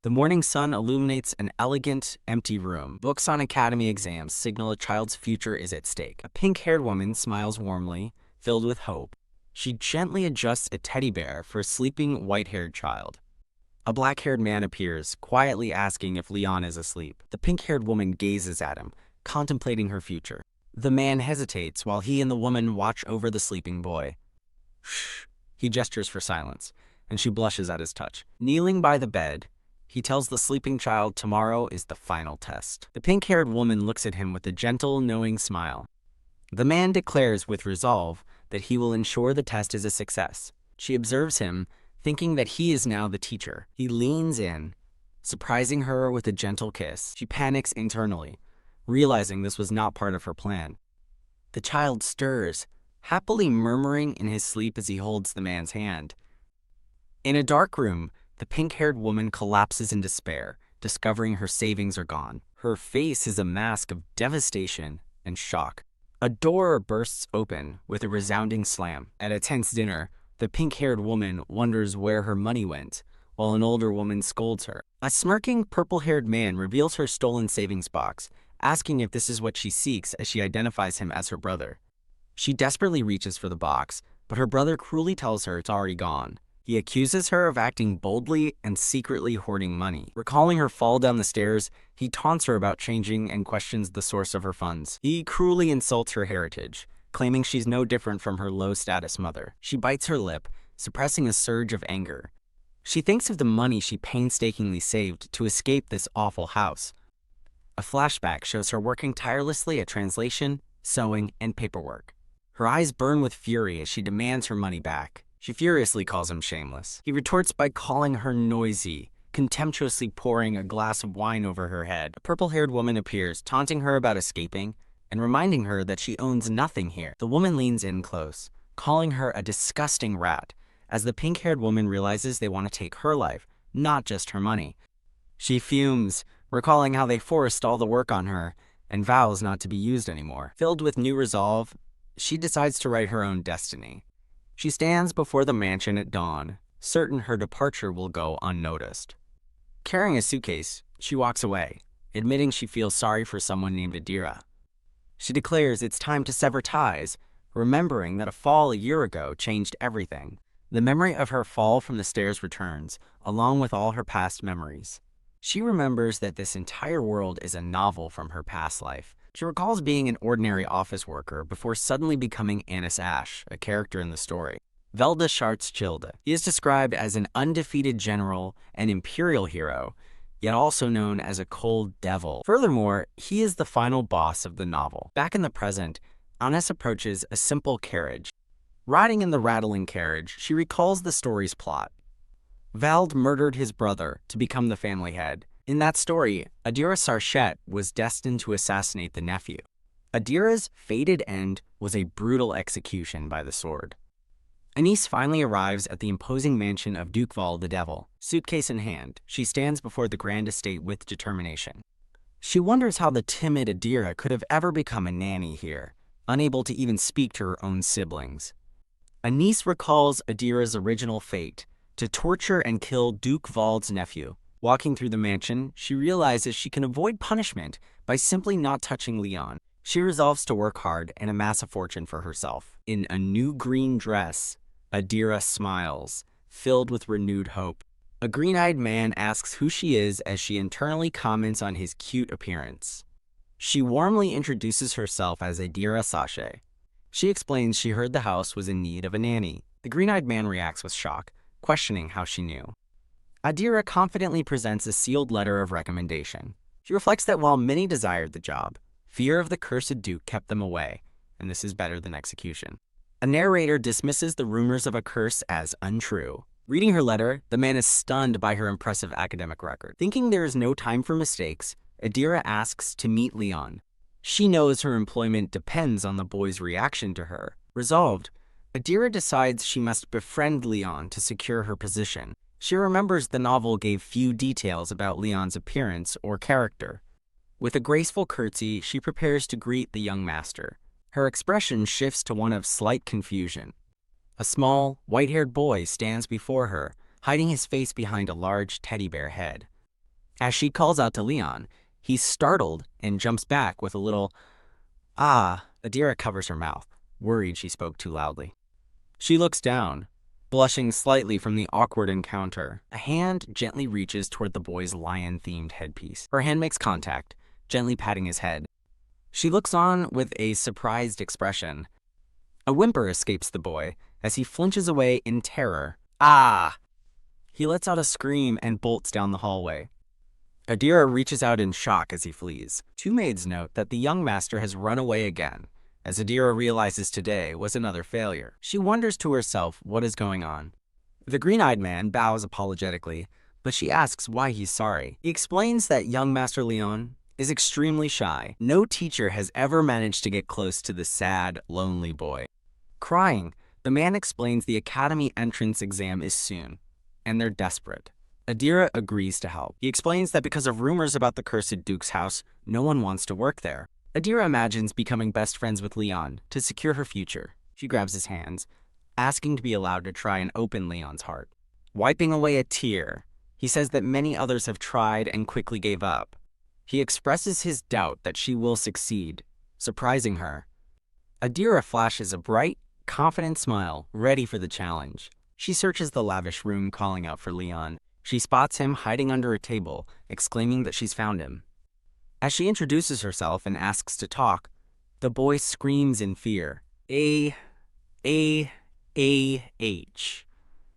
The morning sun illuminates an elegant, empty room. Books on academy exams signal a child's future is at stake. A pink-haired woman smiles warmly, filled with hope. She gently adjusts a teddy bear for a sleeping, white-haired child. A black-haired man appears, quietly asking if Lyon is asleep. The pink-haired woman gazes at him, contemplating her future. The man hesitates while he and the woman watch over the sleeping boy. Shh. He gestures for silence, and she blushes at his touch. Kneeling by the bed, he tells the sleeping child tomorrow is the final test. The pink-haired woman looks at him with a gentle, knowing smile. The man declares with resolve that he will ensure the test is a success. She observes him, thinking that he is now the teacher. He leans in, surprising her with a gentle kiss. She panics internally, realizing this was not part of her plan. The child stirs, happily murmuring in his sleep as he holds the man's hand. In a dark room, the pink-haired woman collapses in despair, discovering her savings are gone. Her face is a mask of devastation and shock. A door bursts open with a resounding slam. At a tense dinner, the pink-haired woman wonders where her money went, while an older woman scolds her. A smirking, purple-haired man reveals her stolen savings box, asking if this is what she seeks as she identifies him as her brother. She desperately reaches for the box, but her brother cruelly tells her it's already gone. He accuses her of acting boldly and secretly hoarding money. Recalling her fall down the stairs, he taunts her about changing and questions the source of her funds. He cruelly insults her heritage, claiming she's no different from her low-status mother. She bites her lip, suppressing a surge of anger. She thinks of the money she painstakingly saved to escape this awful house. A flashback shows her working tirelessly at translation, sewing, and paperwork. Her eyes burn with fury as she demands her money back. She furiously calls him shameless. He retorts by calling her noisy, contemptuously pouring a glass of wine over her head. A purple-haired woman appears, taunting her about escaping and reminding her that she owns nothing here. The woman leans in close, calling her a disgusting rat, as the pink-haired woman realizes they want to take her life, not just her money. She fumes, recalling how they forced all the work on her, and vows not to be used anymore. Filled with new resolve, she decides to write her own destiny. She stands before the mansion at dawn, certain her departure will go unnoticed. Carrying a suitcase, she walks away, admitting she feels sorry for someone named Adira. She declares it's time to sever ties, remembering that a fall a year ago changed everything. The memory of her fall from the stairs returns, along with all her past memories. She remembers that this entire world is a novel from her past life. She recalls being an ordinary office worker before suddenly becoming Annis Ash, a character in the story. Velda Schwarzschilde. He is described as an undefeated general and imperial hero, yet also known as a cold devil. Furthermore, he is the final boss of the novel. Back in the present, Annis approaches a simple carriage. Riding in the rattling carriage, she recalls the story's plot. Vald murdered his brother to become the family head. In that story, Adira Sarchet was destined to assassinate the nephew. Adira's fated end was a brutal execution by the sword. Anise finally arrives at the imposing mansion of Duke Vald the Devil. Suitcase in hand, she stands before the grand estate with determination. She wonders how the timid Adira could have ever become a nanny here, unable to even speak to her own siblings. Anise recalls Adira's original fate, to torture and kill Duke Vald's nephew. Walking through the mansion, she realizes she can avoid punishment by simply not touching Lyon. She resolves to work hard and amass a fortune for herself. In a new green dress, Adira smiles, filled with renewed hope. A green-eyed man asks who she is as she internally comments on his cute appearance. She warmly introduces herself as Adira Sachet. She explains she heard the house was in need of a nanny. The green-eyed man reacts with shock, questioning how she knew. Adira confidently presents a sealed letter of recommendation. She reflects that while many desired the job, fear of the cursed Duke kept them away, and this is better than execution. A narrator dismisses the rumors of a curse as untrue. Reading her letter, the man is stunned by her impressive academic record. Thinking there is no time for mistakes, Adira asks to meet Lyon. She knows her employment depends on the boy's reaction to her. Resolved, Adira decides she must befriend Lyon to secure her position. She remembers the novel gave few details about Lyon's appearance or character. With a graceful curtsy, she prepares to greet the young master. Her expression shifts to one of slight confusion. A small, white-haired boy stands before her, hiding his face behind a large teddy bear head. As she calls out to Lyon, he's startled and jumps back with a little, "Ah." Adira covers her mouth, worried she spoke too loudly. She looks down, blushing slightly from the awkward encounter. A hand gently reaches toward the boy's lion-themed headpiece. Her hand makes contact, gently patting his head. She looks on with a surprised expression. A whimper escapes the boy as he flinches away in terror. "Ah!" He lets out a scream and bolts down the hallway. Adira reaches out in shock as he flees. Two maids note that the young master has run away again, as Adira realizes today was another failure. She wonders to herself what is going on. The green-eyed man bows apologetically, but she asks why he's sorry. He explains that young Master Lyon is extremely shy. No teacher has ever managed to get close to the sad, lonely boy. Crying, the man explains the academy entrance exam is soon, and they're desperate. Adira agrees to help. He explains that because of rumors about the cursed Duke's house, no one wants to work there. Adira imagines becoming best friends with Lyon to secure her future. She grabs his hands, asking to be allowed to try and open Lyon's heart. Wiping away a tear, he says that many others have tried and quickly gave up. He expresses his doubt that she will succeed, surprising her. Adira flashes a bright, confident smile, ready for the challenge. She searches the lavish room, calling out for Lyon. She spots him hiding under a table, exclaiming that she's found him. As she introduces herself and asks to talk, the boy screams in fear. A-H.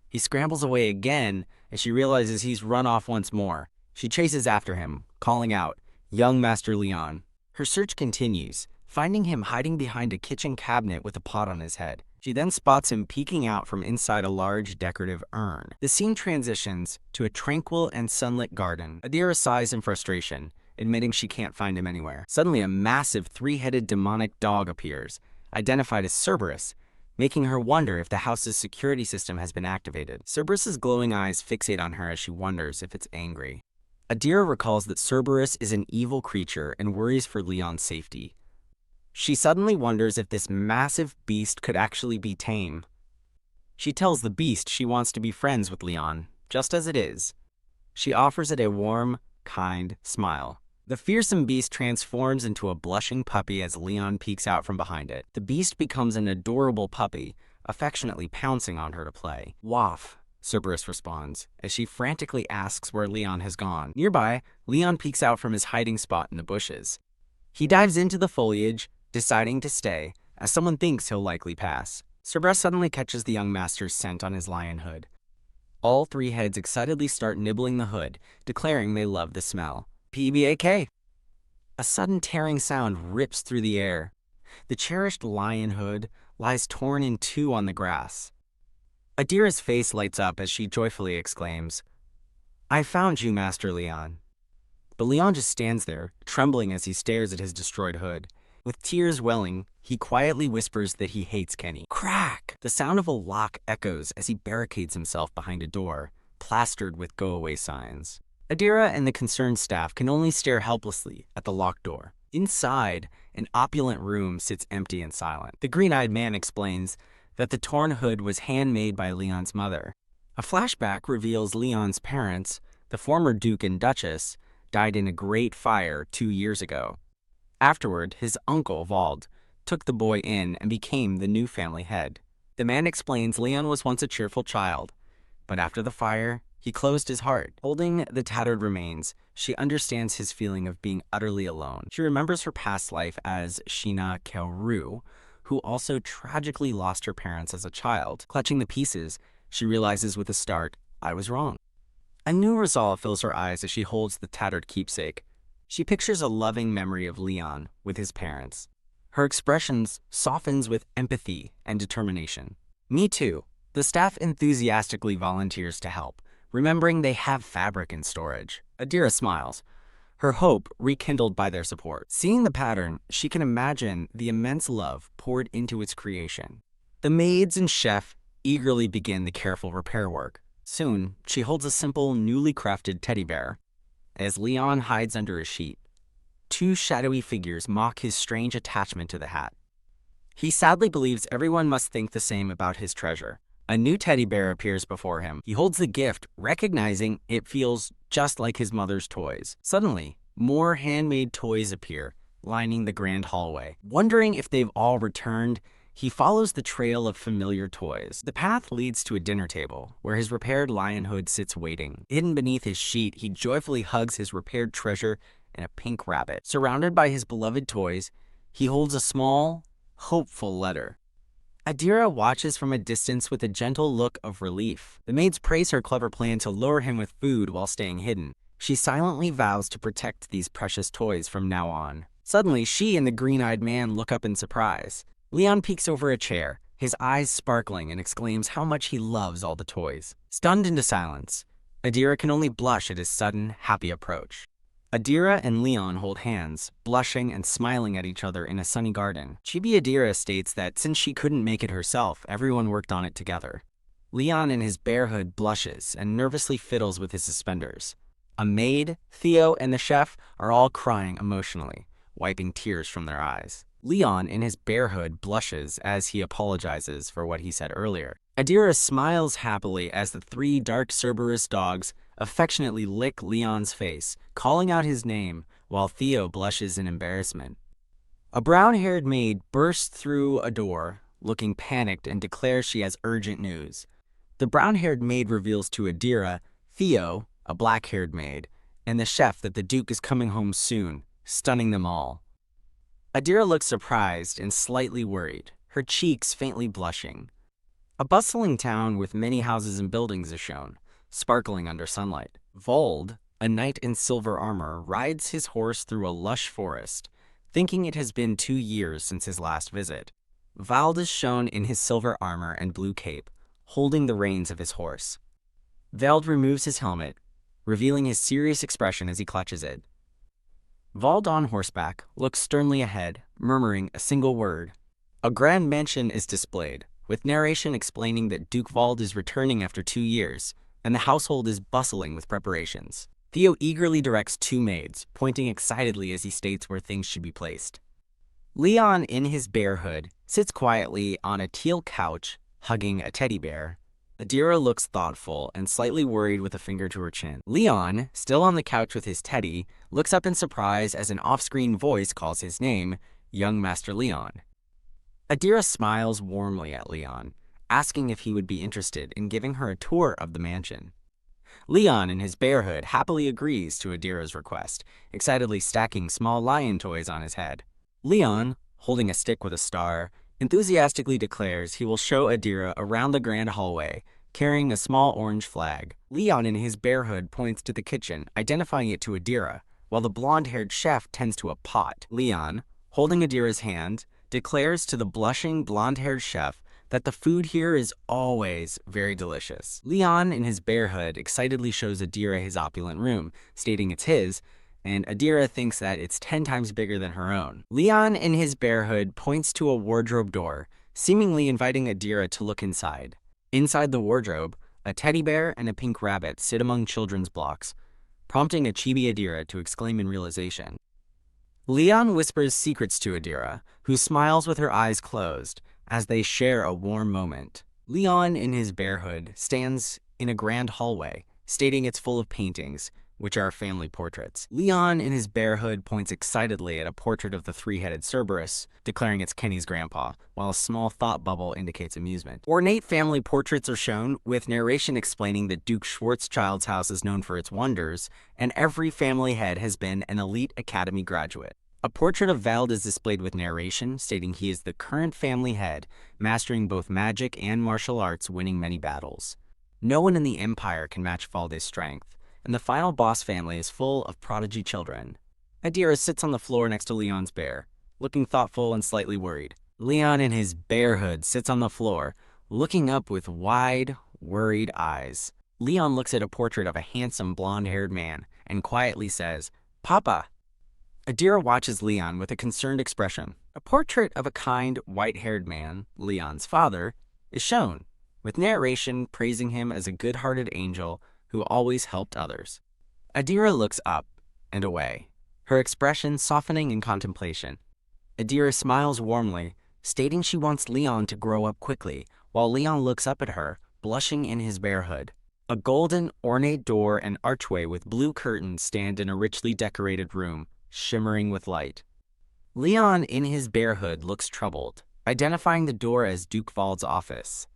He scrambles away again as she realizes he's run off once more. She chases after him, calling out, "Young Master Lyon." Her search continues, finding him hiding behind a kitchen cabinet with a pot on his head. She then spots him peeking out from inside a large decorative urn. The scene transitions to a tranquil and sunlit garden. Adira sighs in frustration, admitting she can't find him anywhere. Suddenly, a massive three-headed demonic dog appears, identified as Cerberus, making her wonder if the house's security system has been activated. Cerberus's glowing eyes fixate on her as she wonders if it's angry. Adira recalls that Cerberus is an evil creature and worries for Lyon's safety. She suddenly wonders if this massive beast could actually be tame. She tells the beast she wants to be friends with Lyon, just as it is. She offers it a warm, kind smile. The fearsome beast transforms into a blushing puppy as Lyon peeks out from behind it. The beast becomes an adorable puppy, affectionately pouncing on her to play. "Waff," Cerberus responds, as she frantically asks where Lyon has gone. Nearby, Lyon peeks out from his hiding spot in the bushes. He dives into the foliage, deciding to stay, as someone thinks he'll likely pass. Cerberus suddenly catches the young master's scent on his lion hood. All three heads excitedly start nibbling the hood, declaring they love the smell. PBAK. A sudden tearing sound rips through the air. The cherished lion hood lies torn in two on the grass. Adira's face lights up as she joyfully exclaims, "I found you, Master Lyon." But Lyon just stands there, trembling as he stares at his destroyed hood. With tears welling, he quietly whispers that he hates Kenny. Crack! The sound of a lock echoes as he barricades himself behind a door, plastered with go-away signs. Adira and the concerned staff can only stare helplessly at the locked door. Inside, an opulent room sits empty and silent. The green-eyed man explains that the torn hood was handmade by Lyon's mother. A flashback reveals Lyon's parents, the former Duke and Duchess, died in a great fire 2 years ago. Afterward, his uncle, Vald, took the boy in and became the new family head. The man explains Lyon was once a cheerful child, but after the fire, he closed his heart. Holding the tattered remains, she understands his feeling of being utterly alone. She remembers her past life as Sheena Kelru, who also tragically lost her parents as a child. Clutching the pieces, she realizes with a start, I was wrong. A new resolve fills her eyes as she holds the tattered keepsake. She pictures a loving memory of Lyon with his parents. Her expressions softens with empathy and determination. Me too. The staff enthusiastically volunteers to help, remembering they have fabric in storage. Adira smiles, her hope rekindled by their support. Seeing the pattern, she can imagine the immense love poured into its creation. The maids and chef eagerly begin the careful repair work. Soon, she holds a simple, newly crafted teddy bear. As Lyon hides under a sheet, two shadowy figures mock his strange attachment to the hat. He sadly believes everyone must think the same about his treasure, A new teddy bear appears before him. He holds the gift, recognizing it feels just like his mother's toys. Suddenly, more handmade toys appear, lining the grand hallway. Wondering if they've all returned, he follows the trail of familiar toys. The path leads to a dinner table, where his repaired lion hood sits waiting. Hidden beneath his sheet, he joyfully hugs his repaired treasure and a pink rabbit. Surrounded by his beloved toys, he holds a small, hopeful letter. Adira watches from a distance with a gentle look of relief. The maids praise her clever plan to lure him with food while staying hidden. She silently vows to protect these precious toys from now on. Suddenly, she and the green-eyed man look up in surprise. Lyon peeks over a chair, his eyes sparkling, and exclaims how much he loves all the toys. Stunned into silence, Adira can only blush at his sudden, happy approach. Adira and Lyon hold hands, blushing and smiling at each other in a sunny garden. Chibi Adira states that since she couldn't make it herself, everyone worked on it together. Lyon in his bear hood blushes and nervously fiddles with his suspenders. A maid, Theo, and the chef are all crying emotionally, wiping tears from their eyes. Lyon in his bear hood blushes as he apologizes for what he said earlier. Adira smiles happily as the three dark Cerberus dogs affectionately lick Lyon's face, calling out his name, while Theo blushes in embarrassment. A brown-haired maid bursts through a door, looking panicked, and declares she has urgent news. The brown-haired maid reveals to Adira, Theo, a black-haired maid, and the chef that the Duke is coming home soon, stunning them all. Adira looks surprised and slightly worried, her cheeks faintly blushing. A bustling town with many houses and buildings is shown, sparkling under sunlight. Vold, a knight in silver armor, rides his horse through a lush forest, thinking it has been 2 years since his last visit. Vald is shown in his silver armor and blue cape, holding the reins of his horse. Vald removes his helmet, revealing his serious expression as he clutches it. Vald on horseback looks sternly ahead, murmuring a single word. A grand mansion is displayed, with narration explaining that Duke Vald is returning after 2 years, and the household is bustling with preparations. Theo eagerly directs 2 maids, pointing excitedly as he states where things should be placed. Lyon, in his bear hood, sits quietly on a teal couch, hugging a teddy bear. Adira looks thoughtful and slightly worried with a finger to her chin. Lyon, still on the couch with his teddy, looks up in surprise as an off-screen voice calls his name, young Master Lyon. Adira smiles warmly at Lyon, asking if he would be interested in giving her a tour of the mansion. Lyon, in his bear hood, happily agrees to Adira's request, excitedly stacking small lion toys on his head. Lyon, holding a stick with a star, enthusiastically declares he will show Adira around the grand hallway, carrying a small orange flag. Lyon in his bear hood points to the kitchen, identifying it to Adira, while the blonde-haired chef tends to a pot. Lyon, holding Adira's hand, declares to the blushing blonde-haired chef that the food here is always very delicious. Lyon in his bear hood excitedly shows Adira his opulent room, stating it's his, and Adira thinks that it's 10 times bigger than her own. Lyon in his bear hood points to a wardrobe door, seemingly inviting Adira to look inside. Inside the wardrobe, a teddy bear and a pink rabbit sit among children's blocks, prompting a chibi Adira to exclaim in realization. Lyon whispers secrets to Adira, who smiles with her eyes closed, as they share a warm moment. Lyon in his bear hood stands in a grand hallway, stating it's full of paintings, which are family portraits. Lyon in his bear hood points excitedly at a portrait of the 3-headed Cerberus, declaring it's Kenny's grandpa, while a small thought bubble indicates amusement. Ornate family portraits are shown, with narration explaining that Duke Schwarzschild's house is known for its wonders, and every family head has been an elite academy graduate. A portrait of Vald is displayed with narration, stating he is the current family head, mastering both magic and martial arts, winning many battles. No one in the Empire can match Vald's strength, and the final boss family is full of prodigy children. Adira sits on the floor next to Lyon's bear, looking thoughtful and slightly worried. Lyon in his bear hood sits on the floor, looking up with wide, worried eyes. Lyon looks at a portrait of a handsome blonde-haired man and quietly says, "Papa." Adira watches Lyon with a concerned expression. A portrait of a kind, white-haired man, Lyon's father, is shown, with narration praising him as a good-hearted angel who always helped others. Adira looks up and away, her expression softening in contemplation. Adira smiles warmly, stating she wants Lyon to grow up quickly, while Lyon looks up at her, blushing in his barehood. A golden, ornate door and archway with blue curtains stand in a richly decorated room, shimmering with light. Lyon, in his barehood, looks troubled, identifying the door as Duke Vald's office.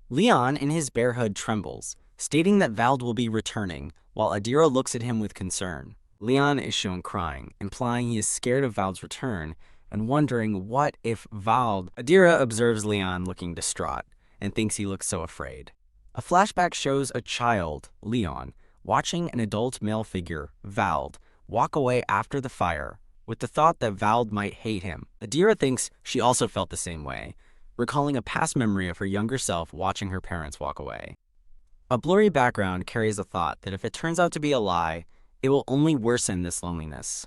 Lyon, in his barehood, trembles, stating that Vald will be returning, while Adira looks at him with concern. Lyon is shown crying, implying he is scared of Vald's return and wondering what if Vald... Adira observes Lyon looking distraught and thinks he looks so afraid. A flashback shows a child, Lyon, watching an adult male figure, Vald, walk away after the fire, with the thought that Vald might hate him. Adira thinks she also felt the same way, recalling a past memory of her younger self watching her parents walk away. A blurry background carries a thought that if it turns out to be a lie, it will only worsen this loneliness.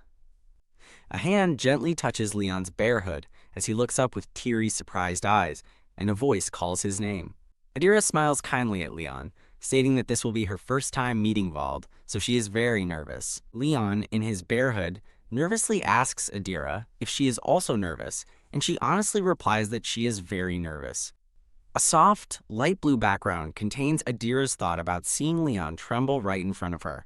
A hand gently touches Lyon's barehood as he looks up with teary, surprised eyes, and a voice calls his name. Adira smiles kindly at Lyon, stating that this will be her first time meeting Vald, so she is very nervous. Lyon, in his barehood, nervously asks Adira if she is also nervous, and she honestly replies that she is very nervous. A soft, light blue background contains Adira's thought about seeing Lyon tremble right in front of her.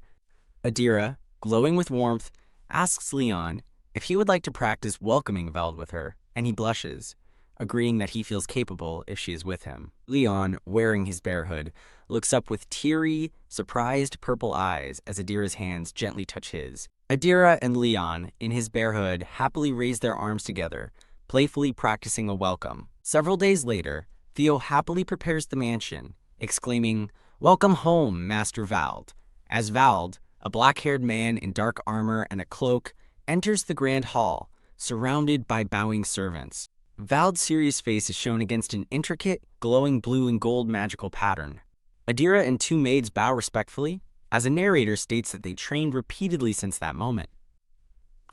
Adira, glowing with warmth, asks Lyon if he would like to practice welcoming Vald with her, and he blushes, agreeing that he feels capable if she is with him. Lyon, wearing his barehood, looks up with teary, surprised purple eyes as Adira's hands gently touch his. Adira and Lyon, in his barehood, happily raise their arms together, playfully practicing a welcome. Several days later, Theo happily prepares the mansion, exclaiming, "Welcome home, Master Vald," as Vald, a black-haired man in dark armor and a cloak, enters the grand hall, surrounded by bowing servants. Vald's serious face is shown against an intricate, glowing blue and gold magical pattern. Adira and two maids bow respectfully, as a narrator states that they trained repeatedly since that moment.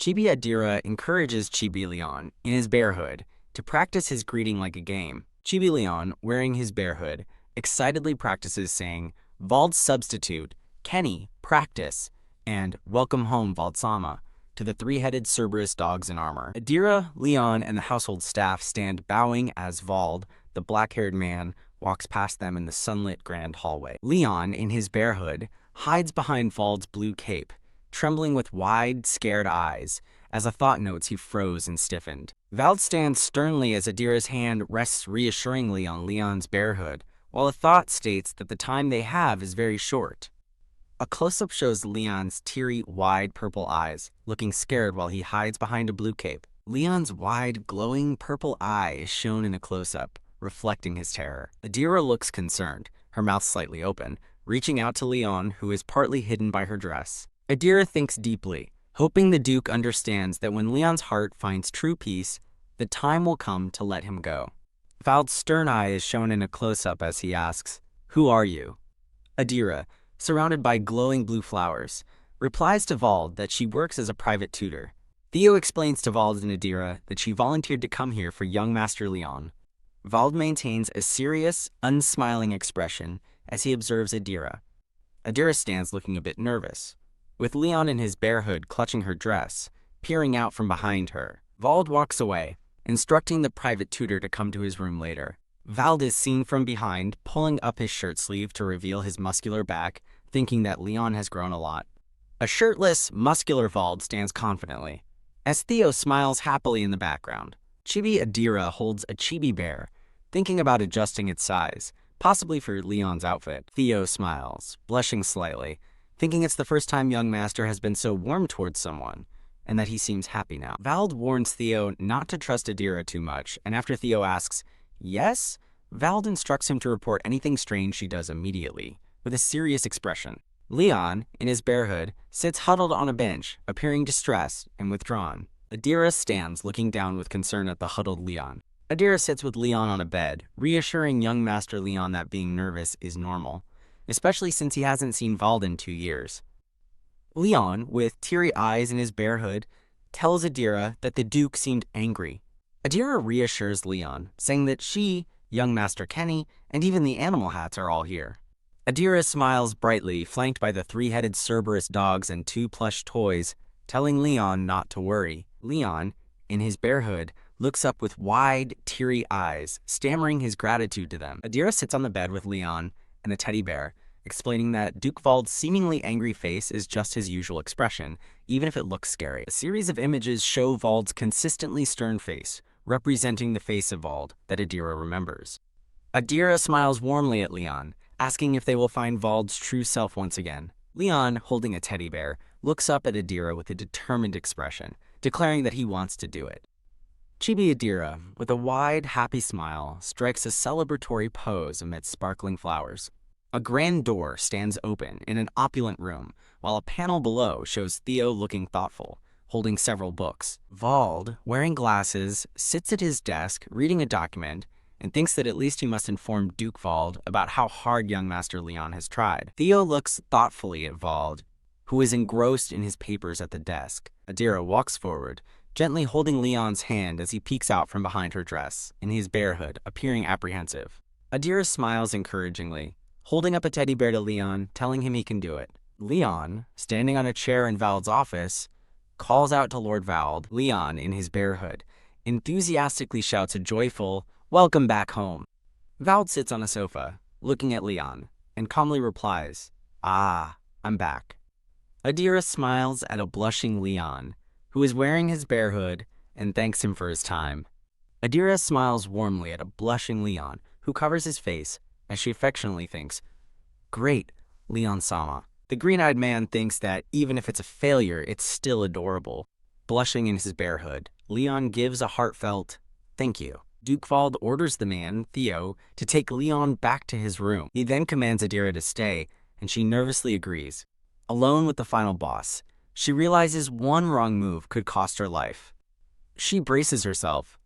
Chibi Adira encourages Chibi Lyon, in his barehood, to practice his greeting like a game. Chibi Lyon, wearing his barehood, excitedly practices saying, "Vald's substitute, Kenny, practice," and "Welcome home, Valdsama," to the three-headed Cerberus dogs in armor. Adira, Lyon, and the household staff stand bowing as Vald, the black-haired man, walks past them in the sunlit grand hallway. Lyon, in his barehood, hides behind Vald's blue cape, trembling with wide, scared eyes. As a thought notes, he froze and stiffened. Vald stands sternly as Adira's hand rests reassuringly on Lyon's barehood, while a thought states that the time they have is very short. A close-up shows Lyon's teary, wide purple eyes, looking scared while he hides behind a blue cape. Lyon's wide, glowing purple eye is shown in a close-up, reflecting his terror. Adira looks concerned, her mouth slightly open, reaching out to Lyon, who is partly hidden by her dress. Adira thinks deeply, hoping the Duke understands that when Lyon's heart finds true peace, the time will come to let him go. Vald's stern eye is shown in a close-up as he asks, "Who are you?" Adira, surrounded by glowing blue flowers, replies to Vald that she works as a private tutor. Theo explains to Vald and Adira that she volunteered to come here for young Master Lyon. Vald maintains a serious, unsmiling expression as he observes Adira. Adira stands looking a bit nervous, with Lyon in his barehood clutching her dress, peering out from behind her. Vald walks away, instructing the private tutor to come to his room later. Vald is seen from behind, pulling up his shirt sleeve to reveal his muscular back, thinking that Lyon has grown a lot. A shirtless, muscular Vald stands confidently, as Theo smiles happily in the background. Chibi Adira holds a chibi bear, thinking about adjusting its size, possibly for Lyon's outfit. Theo smiles, blushing slightly, thinking it's the first time young Master has been so warm towards someone, and that he seems happy now. Vald warns Theo not to trust Adira too much, and after Theo asks, "Yes?" Vald instructs him to report anything strange she does immediately, with a serious expression. Lyon, in his barehood, sits huddled on a bench, appearing distressed and withdrawn. Adira stands, looking down with concern at the huddled Lyon. Adira sits with Lyon on a bed, reassuring young Master Lyon that being nervous is normal, especially since he hasn't seen Vald in 2 years. Lyon, with teary eyes in his barehood, tells Adira that the Duke seemed angry. Adira reassures Lyon, saying that she, young Master Kenny, and even the animal hats are all here. Adira smiles brightly, flanked by the three-headed Cerberus dogs and 2 plush toys, telling Lyon not to worry. Lyon, in his barehood, looks up with wide, teary eyes, stammering his gratitude to them. Adira sits on the bed with Lyon and a teddy bear, explaining that Duke Vald's seemingly angry face is just his usual expression, even if it looks scary. A series of images show Vald's consistently stern face, representing the face of Vald that Adira remembers. Adira smiles warmly at Lyon, asking if they will find Vald's true self once again. Lyon, holding a teddy bear, looks up at Adira with a determined expression, declaring that he wants to do it. Chibi Adira, with a wide, happy smile, strikes a celebratory pose amidst sparkling flowers. A grand door stands open in an opulent room, while a panel below shows Theo looking thoughtful, holding several books. Vald, wearing glasses, sits at his desk reading a document and thinks that at least he must inform Duke Vald about how hard young Master Lyon has tried. Theo looks thoughtfully at Vald, who is engrossed in his papers at the desk. Adira walks forward, gently holding Lyon's hand as he peeks out from behind her dress, in his bear hood, appearing apprehensive. Adira smiles encouragingly, holding up a teddy bear to Lyon, telling him he can do it. Lyon, standing on a chair in Vald's office, calls out to Lord Vald. Lyon, in his bear hood, enthusiastically shouts a joyful, "Welcome back home." Vald sits on a sofa, looking at Lyon, and calmly replies, "Ah, I'm back." Adira smiles at a blushing Lyon, who is wearing his bear hood, and thanks him for his time. Adira smiles warmly at a blushing Lyon, who covers his face, as she affectionately thinks, "Great, Lyon-sama." The green-eyed man thinks that even if it's a failure, it's still adorable. Blushing in his bear hood, Lyon gives a heartfelt, "Thank you." Duke Vald orders the man, Theo, to take Lyon back to his room. He then commands Adira to stay, and she nervously agrees. Alone with the final boss, she realizes one wrong move could cost her life. She braces herself,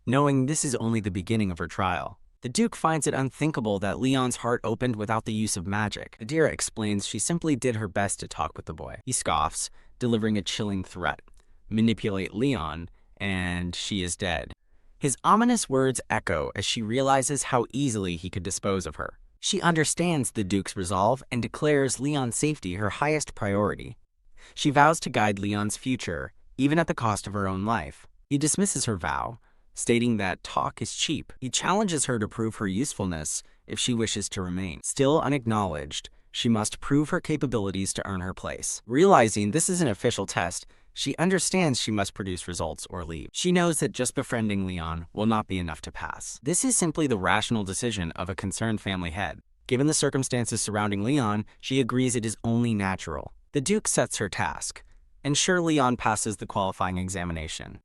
knowing this is only the beginning of her trial. The Duke finds it unthinkable that Lyon's heart opened without the use of magic. Adira explains she simply did her best to talk with the boy. He scoffs, delivering a chilling threat: manipulate Lyon, and she is dead. His ominous words echo as she realizes how easily he could dispose of her. She understands the Duke's resolve and declares Lyon's safety her highest priority. She vows to guide Lyon's future, even at the cost of her own life. He dismisses her vow, stating that talk is cheap. He challenges her to prove her usefulness if she wishes to remain. Still unacknowledged, she must prove her capabilities to earn her place. Realizing this is an official test, she understands she must produce results or leave. She knows that just befriending Lyon will not be enough to pass. This is simply the rational decision of a concerned family head. Given the circumstances surrounding Lyon, she agrees it is only natural. The Duke sets her task. Ensure Lyon passes the qualifying examination.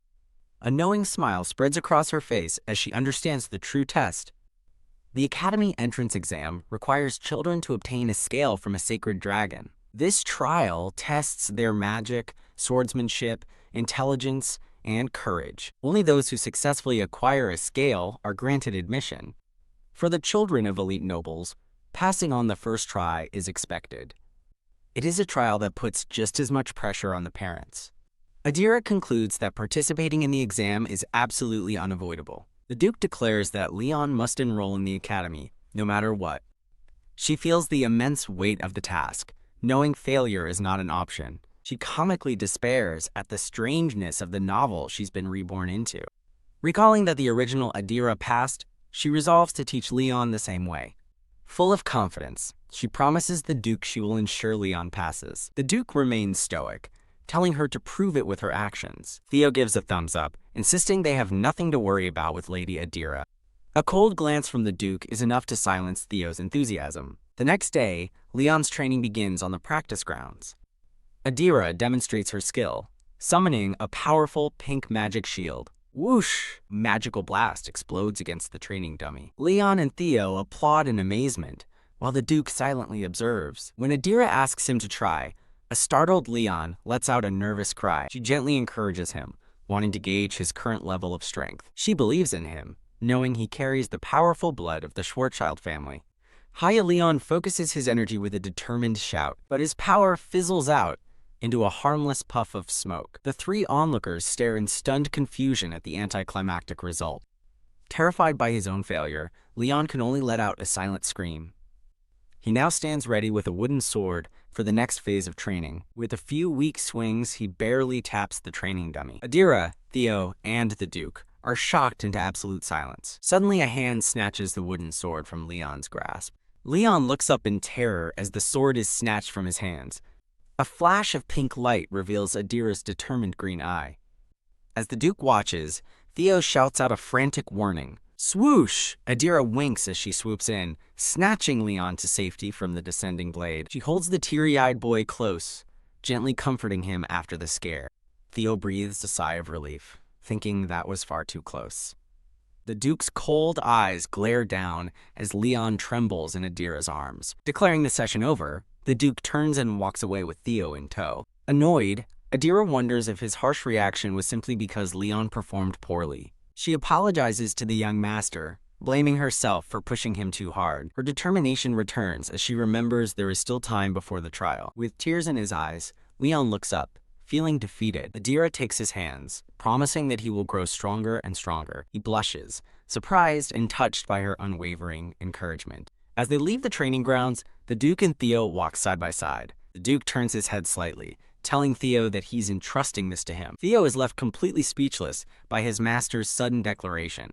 A knowing smile spreads across her face as she understands the true test. The Academy entrance exam requires children to obtain a scale from a sacred dragon. This trial tests their magic, swordsmanship, intelligence, and courage. Only those who successfully acquire a scale are granted admission. For the children of elite nobles, passing on the first try is expected. It is a trial that puts just as much pressure on the parents. Adira concludes that participating in the exam is absolutely unavoidable. The Duke declares that Lyon must enroll in the Academy, no matter what. She feels the immense weight of the task, knowing failure is not an option. She comically despairs at the strangeness of the novel she's been reborn into. Recalling that the original Adira passed, she resolves to teach Lyon the same way. Full of confidence, she promises the Duke she will ensure Lyon passes. The Duke remains stoic, telling her to prove it with her actions. Theo gives a thumbs up, insisting they have nothing to worry about with Lady Adira. A cold glance from the Duke is enough to silence Theo's enthusiasm. The next day, Lyon's training begins on the practice grounds. Adira demonstrates her skill, summoning a powerful pink magic shield. Whoosh! Magical blast explodes against the training dummy. Lyon and Theo applaud in amazement, while the Duke silently observes. When Adira asks him to try, a startled Lyon lets out a nervous cry. She gently encourages him, wanting to gauge his current level of strength. She believes in him, knowing he carries the powerful blood of the Schwarzschild family. Haya Lyon focuses his energy with a determined shout, but his power fizzles out into a harmless puff of smoke. The three onlookers stare in stunned confusion at the anticlimactic result. Terrified by his own failure, Lyon can only let out a silent scream. He now stands ready with a wooden sword for the next phase of training. With a few weak swings, he barely taps the training dummy. Adira, Theo, and the Duke are shocked into absolute silence. Suddenly, a hand snatches the wooden sword from Lyon's grasp. Lyon looks up in terror as the sword is snatched from his hands. A flash of pink light reveals Adira's determined green eye. As the Duke watches, Theo shouts out a frantic warning. Swoosh! Adira winks as she swoops in, snatching Lyon to safety from the descending blade. She holds the teary-eyed boy close, gently comforting him after the scare. Theo breathes a sigh of relief, thinking that was far too close. The Duke's cold eyes glare down as Lyon trembles in Adira's arms. Declaring the session over, the Duke turns and walks away with Theo in tow. Annoyed, Adira wonders if his harsh reaction was simply because Lyon performed poorly. She apologizes to the young master, blaming herself for pushing him too hard. Her determination returns as she remembers there is still time before the trial. With tears in his eyes, Lyon looks up, feeling defeated. Adira takes his hands, promising that he will grow stronger and stronger. He blushes, surprised and touched by her unwavering encouragement. As they leave the training grounds, the Duke and Theo walk side by side. The Duke turns his head slightly, telling Theo that he's entrusting this to him. Theo is left completely speechless by his master's sudden declaration.